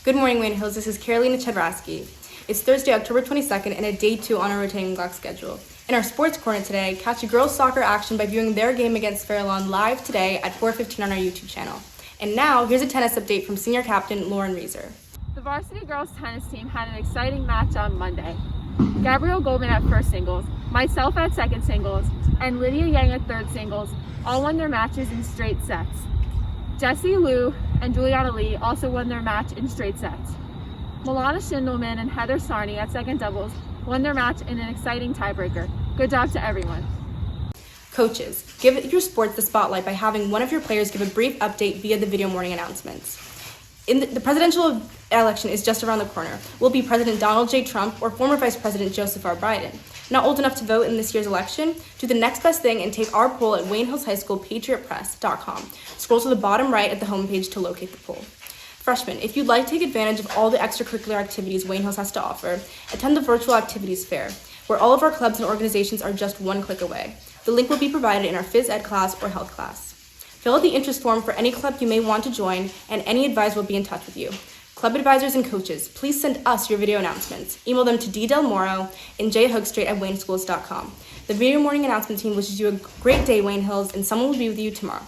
Good morning, Wayne Hills. This is Carolina Cedraschi. It's Thursday, October 22nd, and a day 2 on our rotating block schedule. In our sports corner today, catch a girls' soccer action by viewing their game against Fairlawn live today at 4:15 on our YouTube channel. And now, here's a tennis update from senior captain Lauren Reeser. The varsity girls tennis team had an exciting match on Monday. Gabrielle Goldman at first singles, myself at second singles, and Lydia Yang at third singles all won their matches in straight sets. Jessie Liu and Juliana Lee also won their match in straight sets. Milana Schindelman and Heather Sarney at second doubles won their match in an exciting tiebreaker. Good job to everyone. Coaches, give your sports the spotlight by having one of your players give a brief update via the video morning announcements. The presidential election is just around the corner. Will be President Donald J. Trump or former Vice President Joseph R. Biden? Not old enough to vote in this year's election? Do the next best thing and take our poll at Wayne Hills High School PatriotPress.com. Scroll to the bottom right at the homepage to locate the poll. Freshmen, if you'd like to take advantage of all the extracurricular activities Wayne Hills has to offer, attend the Virtual Activities Fair, where all of our clubs and organizations are just one click away. The link will be provided in our phys ed class or health class. Fill out the interest form for any club you may want to join, and any advisor will be in touch with you. Club advisors and coaches, please send us your video announcements. Email them to ddelmoro and jhookstrait@wayneschools.com. The video morning announcement team wishes you a great day, Wayne Hills, and someone will be with you tomorrow.